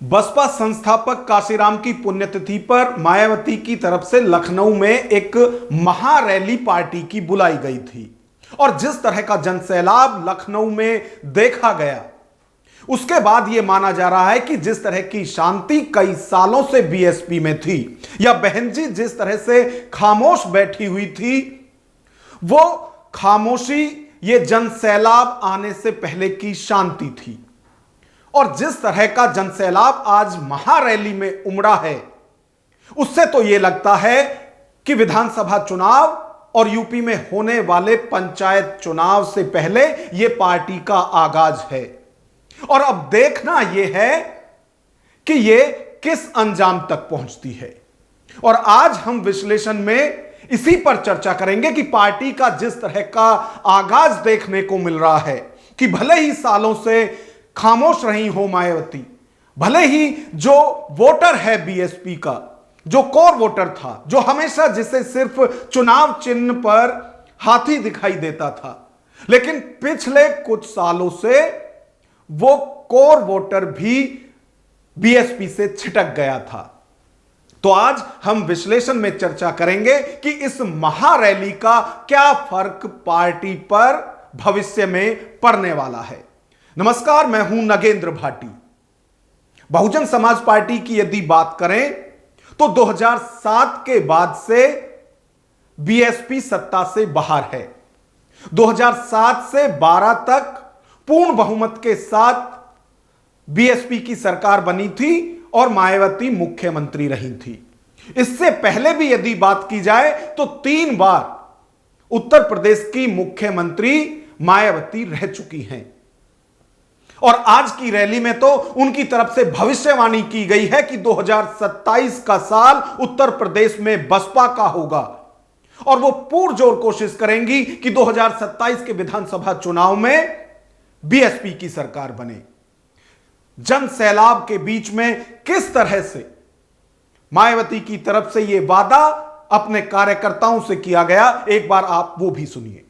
बसपा संस्थापक कांशीराम की पुण्यतिथि पर मायावती की तरफ से लखनऊ में एक महारैली पार्टी की बुलाई गई थी और जिस तरह का जनसैलाब लखनऊ में देखा गया, उसके बाद यह माना जा रहा है कि जिस तरह की शांति कई सालों से बीएसपी में थी या बहन जी जिस तरह से खामोश बैठी हुई थी, वो खामोशी ये जनसैलाब आने से पहले की शांति थी। और जिस तरह का जनसैलाब आज महारैली में उमड़ा है, उससे तो यह लगता है कि विधानसभा चुनाव और यूपी में होने वाले पंचायत चुनाव से पहले यह पार्टी का आगाज है। और अब देखना यह है कि यह किस अंजाम तक पहुंचती है। और आज हम विश्लेषण में इसी पर चर्चा करेंगे कि पार्टी का जिस तरह का आगाज देखने को मिल रहा है कि भले ही सालों से खामोश रही हो मायावती, भले ही जो वोटर है बीएसपी का, जो कोर वोटर था, जो हमेशा जिसे सिर्फ चुनाव चिन्ह पर हाथी दिखाई देता था, लेकिन पिछले कुछ सालों से वो कोर वोटर भी बीएसपी से छिटक गया था। तो आज हम विश्लेषण में चर्चा करेंगे कि इस महारैली का क्या फर्क पार्टी पर भविष्य में पड़ने वाला है। नमस्कार, मैं हूं नगेंद्र भाटी। बहुजन समाज पार्टी की यदि बात करें तो 2007 के बाद से बीएसपी सत्ता से बाहर है। 2007 से 12 तक पूर्ण बहुमत के साथ बीएसपी की सरकार बनी थी और मायावती मुख्यमंत्री रही थी। इससे पहले भी यदि बात की जाए तो 3 बार उत्तर प्रदेश की मुख्यमंत्री मायावती रह चुकी हैं। और आज की रैली में तो उनकी तरफ से भविष्यवाणी की गई है कि 2027 का साल उत्तर प्रदेश में बसपा का होगा और वो पुरजोर कोशिश करेंगी कि 2027 के विधानसभा चुनाव में बीएसपी की सरकार बने। जन सैलाब के बीच में किस तरह से मायावती की तरफ से यह वादा अपने कार्यकर्ताओं से किया गया, एक बार आप वो भी सुनिए।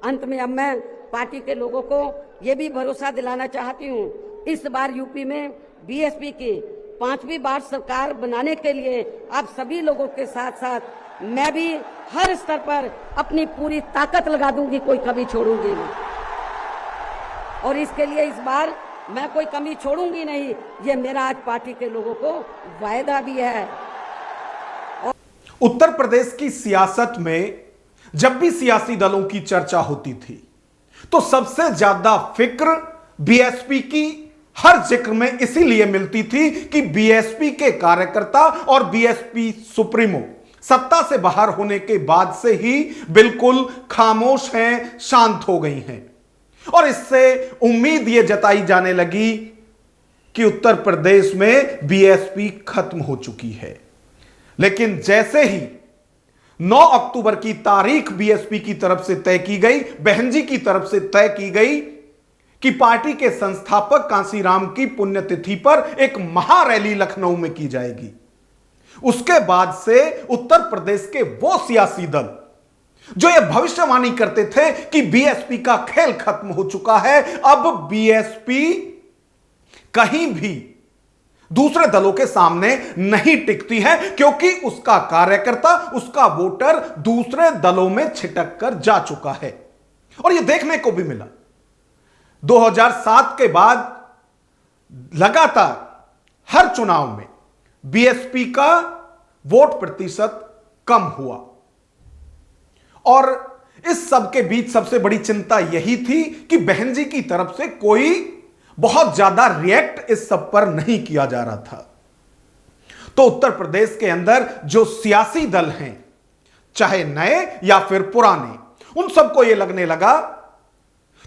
अंत में अब मैं पार्टी के लोगों को ये भी भरोसा दिलाना चाहती हूँ, इस बार यूपी में बीएसपी की 5वीं बार सरकार बनाने के लिए आप सभी लोगों के साथ साथ मैं भी हर स्तर पर अपनी पूरी ताकत लगा दूंगी, कोई कमी छोड़ूंगी नहीं। और इसके लिए इस बार मैं कोई कमी छोड़ूंगी नहीं, ये मेरा आज पार्टी के लोगों को वायदा भी है। उत्तर प्रदेश की सियासत में जब भी सियासी दलों की चर्चा होती थी तो सबसे ज्यादा फिक्र बीएसपी की हर जिक्र में इसीलिए मिलती थी कि बीएसपी के कार्यकर्ता और बीएसपी सुप्रीमो सत्ता से बाहर होने के बाद से ही बिल्कुल खामोश हैं, शांत हो गई हैं। और इससे उम्मीद यह जताई जाने लगी कि उत्तर प्रदेश में बीएसपी खत्म हो चुकी है। लेकिन जैसे ही 9 अक्टूबर की तारीख बीएसपी की तरफ से तय की गई, बहन जी की तरफ से तय की गई कि पार्टी के संस्थापक कांशीराम की पुण्यतिथि पर एक महारैली लखनऊ में की जाएगी, उसके बाद से उत्तर प्रदेश के वो सियासी दल जो ये भविष्यवाणी करते थे कि बीएसपी का खेल खत्म हो चुका है, अब बीएसपी कहीं भी दूसरे दलों के सामने नहीं टिकती है, क्योंकि उसका कार्यकर्ता, उसका वोटर दूसरे दलों में छिटक कर जा चुका है। और यह देखने को भी मिला 2007 के बाद लगातार हर चुनाव में बीएसपी का वोट प्रतिशत कम हुआ। और इस सब के बीच सबसे बड़ी चिंता यही थी कि बहन जी की तरफ से कोई बहुत ज्यादा रिएक्ट इस सब पर नहीं किया जा रहा था। तो उत्तर प्रदेश के अंदर जो सियासी दल हैं, चाहे नए या फिर पुराने, उन सबको यह लगने लगा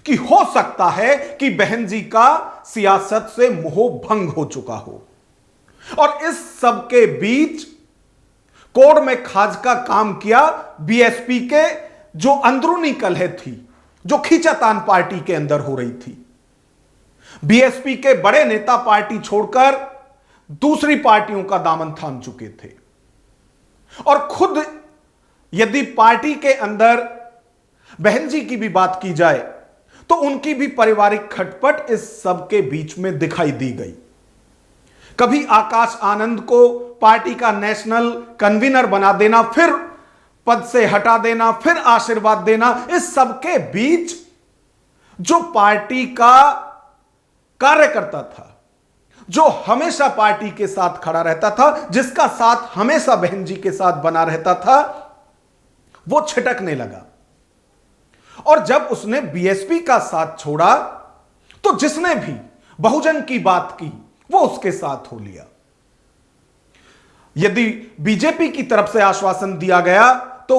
कि हो सकता है कि बहन जी का सियासत से मोह भंग हो चुका हो। और इस सब के बीच कोड में खाज का काम किया बीएसपी के जो अंदरूनी कलह थी, जो खींचातान पार्टी के अंदर हो रही थी। बीएसपी के बड़े नेता पार्टी छोड़कर दूसरी पार्टियों का दामन थाम चुके थे। और खुद यदि पार्टी के अंदर बहन जी की भी बात की जाए तो उनकी भी पारिवारिक खटपट इस सब के बीच में दिखाई दी गई। कभी आकाश आनंद को पार्टी का नेशनल कन्वीनर बना देना, फिर पद से हटा देना, फिर आशीर्वाद देना। इस सबके बीच जो पार्टी का कार्यकर्ता था, जो हमेशा पार्टी के साथ खड़ा रहता था, जिसका साथ हमेशा बहन जी के साथ बना रहता था, वो छिटकने लगा। और जब उसने बीएसपी का साथ छोड़ा तो जिसने भी बहुजन की बात की वो उसके साथ हो लिया। यदि बीजेपी की तरफ से आश्वासन दिया गया तो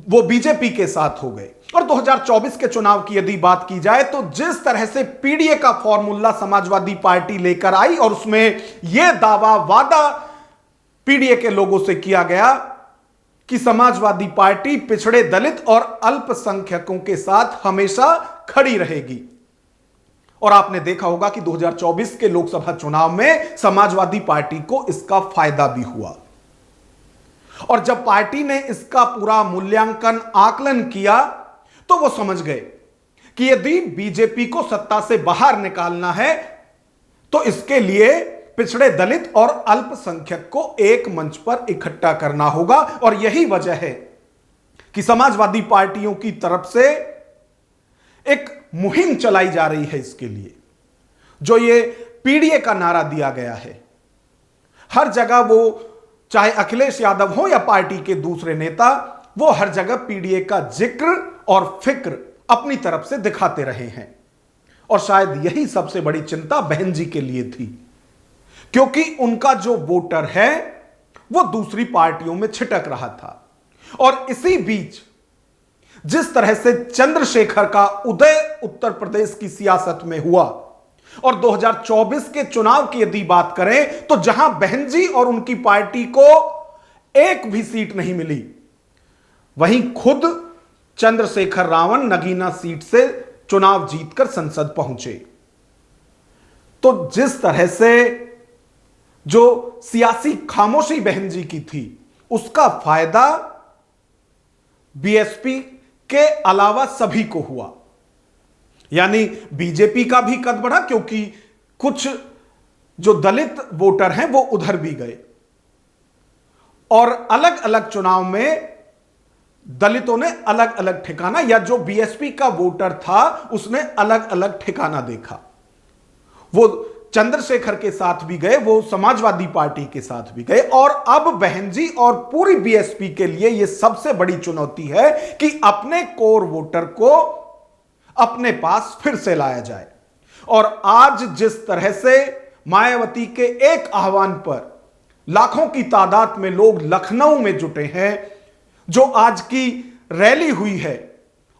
वो बीजेपी के साथ हो गए। और 2024 के चुनाव की यदि बात की जाए तो जिस तरह से पीडीए का फॉर्मूला समाजवादी पार्टी लेकर आई और उसमें यह दावा वादा पीडीए के लोगों से किया गया कि समाजवादी पार्टी पिछड़े, दलित और अल्पसंख्यकों के साथ हमेशा खड़ी रहेगी। और आपने देखा होगा कि 2024 के लोकसभा चुनाव में समाजवादी पार्टी को इसका फायदा भी हुआ। और जब पार्टी ने इसका पूरा मूल्यांकन, आकलन किया तो वो समझ गए कि यदि बीजेपी को सत्ता से बाहर निकालना है तो इसके लिए पिछड़े, दलित और अल्पसंख्यक को एक मंच पर इकट्ठा करना होगा। और यही वजह है कि समाजवादी पार्टियों की तरफ से एक मुहिम चलाई जा रही है इसके लिए। जो ये पीडीए का नारा दिया गया है, हर जगह वो, चाहे अखिलेश यादव हो या पार्टी के दूसरे नेता, वो हर जगह पीडीए का जिक्र और फिक्र अपनी तरफ से दिखाते रहे हैं। और शायद यही सबसे बड़ी चिंता बहन जी के लिए थी, क्योंकि उनका जो वोटर है वो दूसरी पार्टियों में छिटक रहा था। और इसी बीच जिस तरह से चंद्रशेखर का उदय उत्तर प्रदेश की सियासत में हुआ और 2024 के चुनाव की यदि बात करें तो जहां बहन जी और उनकी पार्टी को एक भी सीट नहीं मिली, वहीं खुद चंद्रशेखर रावण नगीना सीट से चुनाव जीतकर संसद पहुंचे। तो जिस तरह से जो सियासी खामोशी बहन जी की थी, उसका फायदा बीएसपी के अलावा सभी को हुआ। यानी बीजेपी का भी कद बढ़ा, क्योंकि कुछ जो दलित वोटर हैं वो उधर भी गए और अलग अलग चुनाव में दलितों ने अलग अलग ठिकाना, या जो बीएसपी का वोटर था उसने अलग अलग ठिकाना देखा। वो चंद्रशेखर के साथ भी गए, वो समाजवादी पार्टी के साथ भी गए। और अब बहन जी और पूरी बीएसपी के लिए यह सबसे बड़ी चुनौती है कि अपने कोर वोटर को अपने पास फिर से लाया जाए। और आज जिस तरह से मायावती के एक आह्वान पर लाखों की तादाद में लोग लखनऊ में जुटे हैं, जो आज की रैली हुई है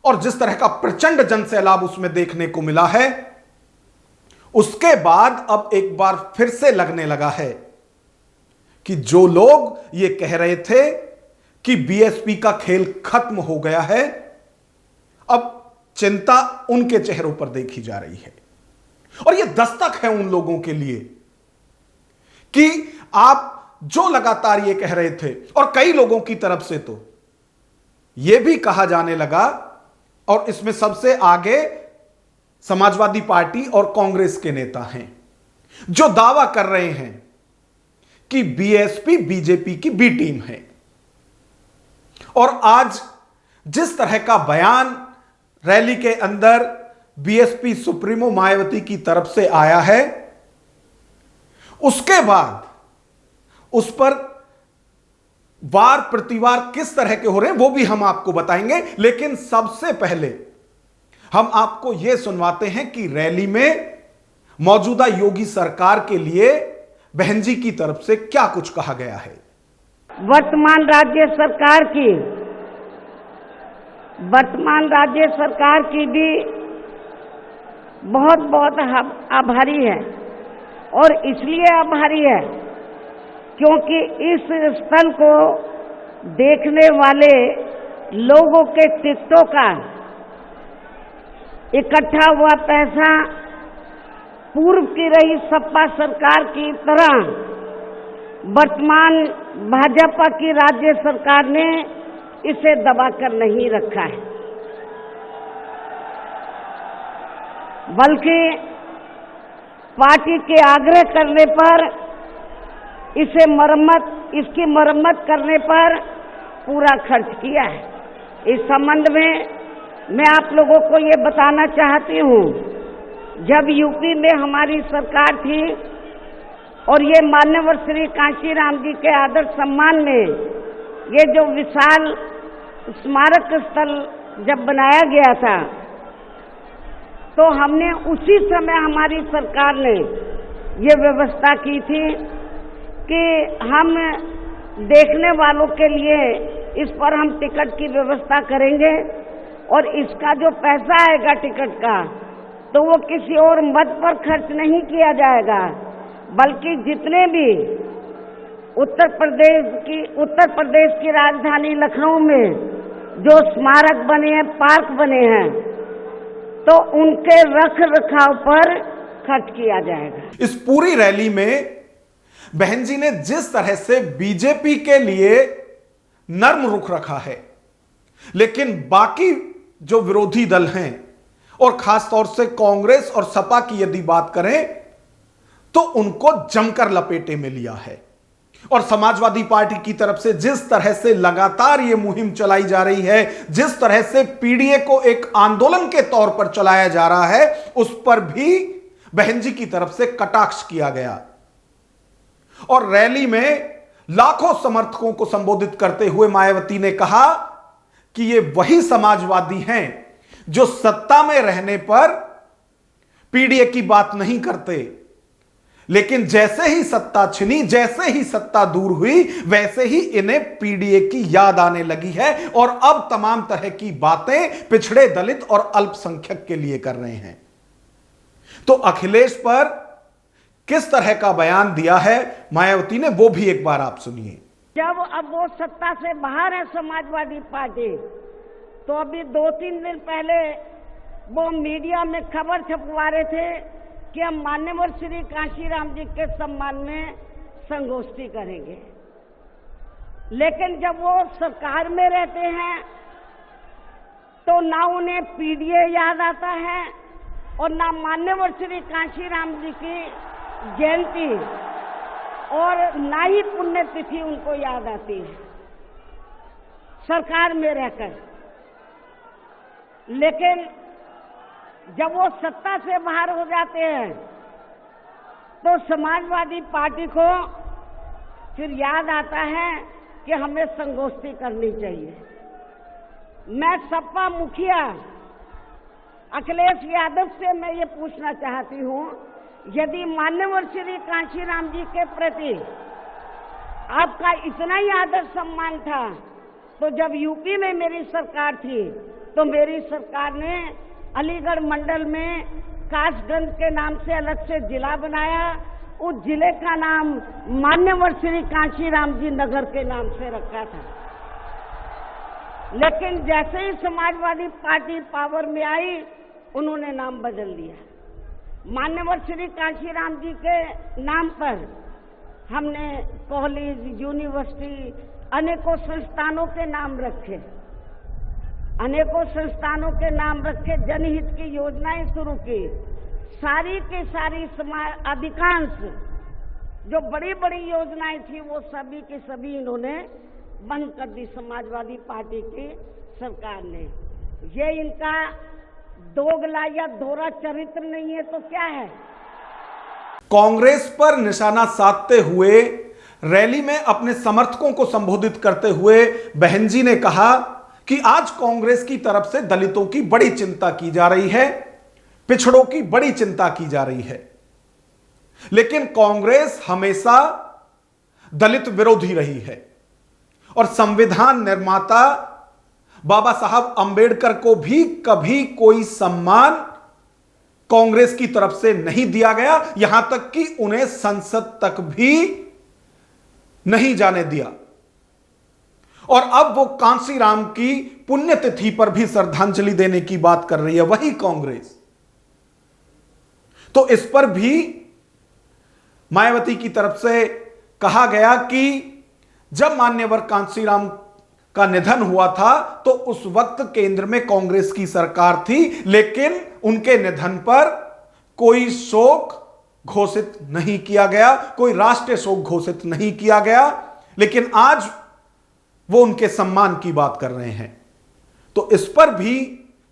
और जिस तरह का प्रचंड जनसैलाब उसमें देखने को मिला है, उसके बाद अब एक बार फिर से लगने लगा है कि जो लोग ये कह रहे थे कि बीएसपी का खेल खत्म हो गया है, अब चिंता उनके चेहरों पर देखी जा रही है। और यह दस्तक है उन लोगों के लिए कि आप जो लगातार ये कह रहे थे, और कई लोगों की तरफ से तो यह भी कहा जाने लगा, और इसमें सबसे आगे समाजवादी पार्टी और कांग्रेस के नेता हैं, जो दावा कर रहे हैं कि बीएसपी बीजेपी की बी टीम है। और आज जिस तरह का बयान रैली के अंदर बीएसपी सुप्रीमो मायावती की तरफ से आया है, उसके बाद उस पर वार प्रतिवार किस तरह के हो रहे हैं वो भी हम आपको बताएंगे। लेकिन सबसे पहले हम आपको यह सुनवाते हैं कि रैली में मौजूदा योगी सरकार के लिए बहन जी की तरफ से क्या कुछ कहा गया है। वर्तमान राज्य सरकार की भी बहुत बहुत आभारी है। और इसलिए आभारी है क्योंकि इस स्थल को देखने वाले लोगों के टिकटों का इकट्ठा हुआ पैसा पूर्व की रही सपा सरकार की तरह वर्तमान भाजपा की राज्य सरकार ने इसे दबाकर नहीं रखा है, बल्कि पार्टी के आग्रह करने पर इसकी मरम्मत करने पर पूरा खर्च किया है। इस संबंध में मैं आप लोगों को ये बताना चाहती हूँ, जब यूपी में हमारी सरकार थी और ये मान्यवर श्री कांशीराम जी के आदर सम्मान में ये जो विशाल स्मारक स्थल जब बनाया गया था, तो हमने उसी समय हमारी सरकार ने ये व्यवस्था की थी कि हम देखने वालों के लिए इस पर हम टिकट की व्यवस्था करेंगे और इसका जो पैसा आएगा टिकट का, तो वो किसी और मद पर खर्च नहीं किया जाएगा, बल्कि जितने भी उत्तर प्रदेश की राजधानी लखनऊ में जो स्मारक बने हैं, पार्क बने हैं, तो उनके रख रखाव पर खर्च किया जाएगा। इस पूरी रैली में बहन जी ने जिस तरह से बीजेपी के लिए नर्म रुख रखा है, लेकिन बाकी जो विरोधी दल हैं और खासतौर से कांग्रेस और सपा की यदि बात करें तो उनको जमकर लपेटे में लिया है। और समाजवादी पार्टी की तरफ से जिस तरह से लगातार यह मुहिम चलाई जा रही है, जिस तरह से पीडीए को एक आंदोलन के तौर पर चलाया जा रहा है, उस पर भी बहन जी की तरफ से कटाक्ष किया गया। और रैली में लाखों समर्थकों को संबोधित करते हुए मायावती ने कहा कि ये वही समाजवादी हैं जो सत्ता में रहने पर पीडीए की बात नहीं करते, लेकिन जैसे ही सत्ता छिनी, जैसे ही सत्ता दूर हुई, वैसे ही इन्हें पीडीए की याद आने लगी है और अब तमाम तरह की बातें पिछड़े, दलित और अल्पसंख्यक के लिए कर रहे हैं। तो अखिलेश पर किस तरह का बयान दिया है मायावती ने, वो भी एक बार आप सुनिए। जब अब वो सत्ता से बाहर है समाजवादी पार्टी, तो अभी 2-3 दिन पहले वो मीडिया में खबर छपवा रहे थे कि हम मान्यवर श्री कांशीराम जी के सम्मान में संगोष्ठी करेंगे, लेकिन जब वो सरकार में रहते हैं तो ना उन्हें पीडीए याद आता है और ना मान्यवर श्री कांशीराम जी की जयंती और ना ही पुण्यतिथि उनको याद आती है सरकार में रहकर। लेकिन जब वो सत्ता से बाहर हो जाते हैं तो समाजवादी पार्टी को फिर याद आता है कि हमें संगोष्ठी करनी चाहिए। मैं सपा मुखिया अखिलेश यादव से मैं ये पूछना चाहती हूँ, यदि मान्यवर श्री कांशीराम जी के प्रति आपका इतना ही आदर सम्मान था, तो जब यूपी में मेरी सरकार थी तो मेरी सरकार ने अलीगढ़ मंडल में कासगंज के नाम से अलग से जिला बनाया, उस जिले का नाम मान्यवर श्री कांशीराम जी नगर के नाम से रखा था। लेकिन जैसे ही समाजवादी पार्टी पावर में आई, उन्होंने नाम बदल दिया। मान्यवर श्री कांशीराम जी के नाम पर हमने कॉलेज, यूनिवर्सिटी, अनेकों संस्थानों के नाम रखे, अनेकों संस्थानों के नाम रखे, जनहित की योजनाएं शुरू की। सारी की सारी अधिकांश जो बड़ी बड़ी योजनाएं थी वो सभी की सभी इन्होंने बंद कर दी समाजवादी पार्टी की सरकार ने। ये इनका दोगला या दोहरा चरित्र नहीं है तो क्या है? कांग्रेस पर निशाना साधते हुए रैली में अपने समर्थकों को संबोधित करते हुए बहन जी ने कहा कि आज कांग्रेस की तरफ से दलितों की बड़ी चिंता की जा रही है, पिछड़ों की बड़ी चिंता की जा रही है, लेकिन कांग्रेस हमेशा दलित विरोधी रही है और संविधान निर्माता बाबा साहब अंबेडकर को भी कभी कोई सम्मान कांग्रेस की तरफ से नहीं दिया गया, यहां तक कि उन्हें संसद तक भी नहीं जाने दिया। और अब वो कांशीराम की पुण्यतिथि पर भी श्रद्धांजलि देने की बात कर रही है वही कांग्रेस। तो इस पर भी मायावती की तरफ से कहा गया कि जब मान्यवर कांशीराम का निधन हुआ था तो उस वक्त केंद्र में कांग्रेस की सरकार थी, लेकिन उनके निधन पर कोई शोक घोषित नहीं किया गया, कोई राष्ट्रीय शोक घोषित नहीं किया गया, लेकिन आज वो उनके सम्मान की बात कर रहे हैं। तो इस पर भी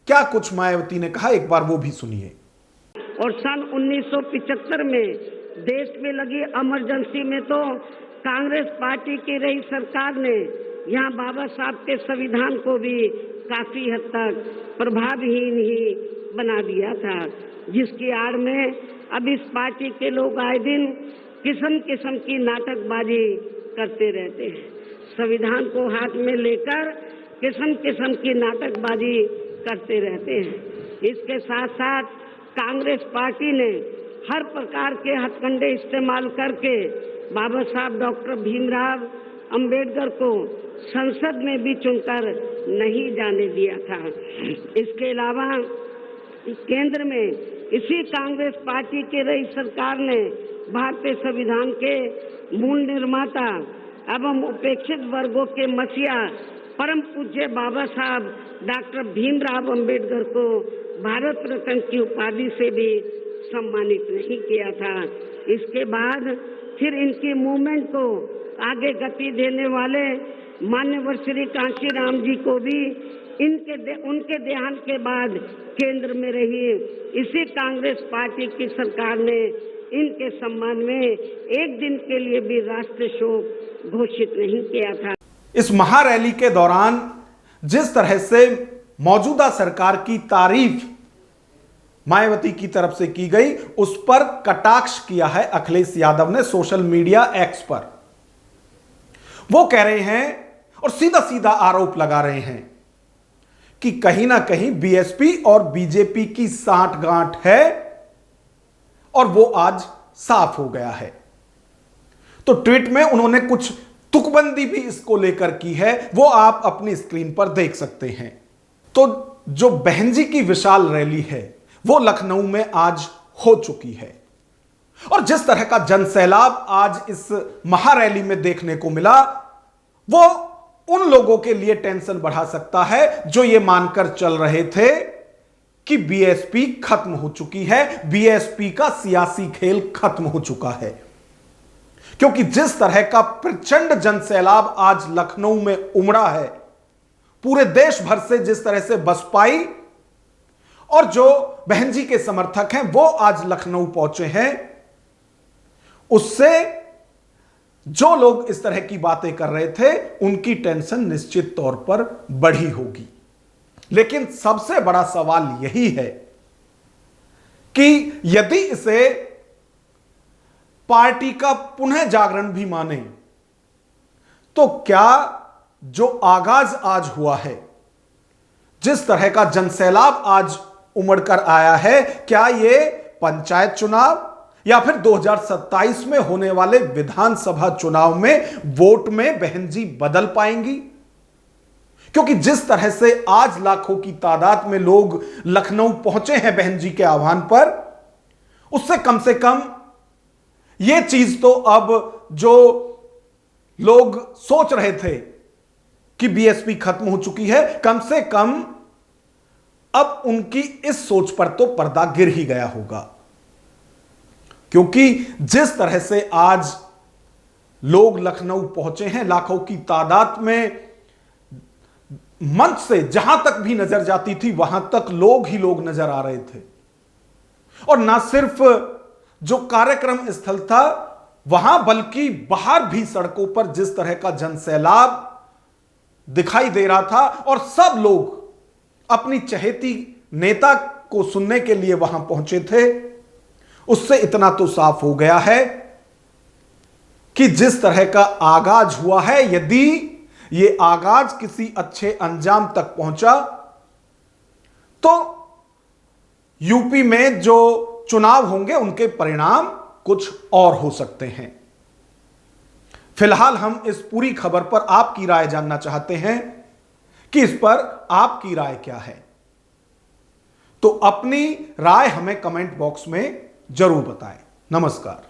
क्या कुछ मायावती ने कहा, एक बार वो भी सुनिए। और सन 1975 में देश में लगी इमरजेंसी में तो कांग्रेस पार्टी की रही सरकार ने यहाँ बाबा साहब के संविधान को भी काफी हद तक प्रभावहीन ही बना दिया था, जिसकी आड़ में अब इस पार्टी के लोग आए दिन किस्म किस्म की नाटकबाजी करते रहते हैं। संविधान को हाथ में लेकर किस्म किस्म की नाटकबाजी करते रहते हैं। इसके साथ साथ कांग्रेस पार्टी ने हर प्रकार के हथकंडे इस्तेमाल करके बाबा साहब डॉक्टर भीमराव अंबेडकर को संसद में भी चुनकर नहीं जाने दिया था। इसके अलावा केंद्र में इसी कांग्रेस पार्टी की रही सरकार ने भारतीय संविधान के मूल निर्माता एवं उपेक्षित वर्गों के मसीहा परम पूज्य बाबा साहब डॉक्टर भीमराव अंबेडकर को भारत रत्न की उपाधि से भी सम्मानित नहीं किया था। इसके बाद फिर इनकी मूवमेंट को आगे गति देने वाले मान्यवर श्री कांशीराम जी को भी उनके देहांत के बाद केंद्र में रही इसी कांग्रेस पार्टी की सरकार ने इनके सम्मान में एक दिन के लिए भी राष्ट्रीय शोक घोषित नहीं किया था। इस महारैली के दौरान जिस तरह से मौजूदा सरकार की तारीफ मायावती की तरफ से की गई, उस पर कटाक्ष किया है अखिलेश यादव ने सोशल मीडिया एक्स पर। वो कह रहे हैं और सीधा सीधा आरोप लगा रहे हैं कि कहीं ना कहीं बीएसपी और बीजेपी की सांठगांठ है और वो आज साफ हो गया है। तो ट्वीट में उन्होंने कुछ तुकबंदी भी इसको लेकर की है, वो आप अपनी स्क्रीन पर देख सकते हैं। तो जो बहन जी की विशाल रैली है वो लखनऊ में आज हो चुकी है और जिस तरह का जनसैलाब आज इस महारैली में देखने को मिला वो उन लोगों के लिए टेंशन बढ़ा सकता है जो ये मानकर चल रहे थे कि बीएसपी खत्म हो चुकी है, बीएसपी का सियासी खेल खत्म हो चुका है। क्योंकि जिस तरह का प्रचंड जनसैलाब आज लखनऊ में उमड़ा है, पूरे देश भर से जिस तरह से बसपाई और जो बहन जी के समर्थक हैं वो आज लखनऊ पहुंचे हैं, उससे जो लोग इस तरह की बातें कर रहे थे उनकी टेंशन निश्चित तौर पर बढ़ी होगी। लेकिन सबसे बड़ा सवाल यही है कि यदि इसे पार्टी का पुनः जागरण भी माने तो क्या जो आगाज आज हुआ है, जिस तरह का जनसैलाब आज उमड़कर आया है, क्या ये पंचायत चुनाव या फिर 2027 में होने वाले विधानसभा चुनाव में वोट में बहन जी बदल पाएंगी? क्योंकि जिस तरह से आज लाखों की तादाद में लोग लखनऊ पहुंचे हैं बहन जी के आह्वान पर, उससे कम यह चीज तो अब जो लोग सोच रहे थे कि बीएसपी खत्म हो चुकी है, कम से कम अब उनकी इस सोच पर तो पर्दा गिर ही गया होगा। क्योंकि जिस तरह से आज लोग लखनऊ पहुंचे हैं, लाखों की तादाद में, मंच से जहां तक भी नजर जाती थी वहां तक लोग ही लोग नजर आ रहे थे। और ना सिर्फ जो कार्यक्रम स्थल था वहां, बल्कि बाहर भी सड़कों पर जिस तरह का जनसैलाब दिखाई दे रहा था और सब लोग अपनी चहेती नेता को सुनने के लिए वहां पहुंचे थे, उससे इतना तो साफ हो गया है कि जिस तरह का आगाज हुआ है, यदि ये आगाज किसी अच्छे अंजाम तक पहुंचा तो यूपी में जो चुनाव होंगे उनके परिणाम कुछ और हो सकते हैं। फिलहाल हम इस पूरी खबर पर आपकी राय जानना चाहते हैं कि इस पर आपकी राय क्या है। तो अपनी राय हमें कमेंट बॉक्स में जरूर बताएं। नमस्कार।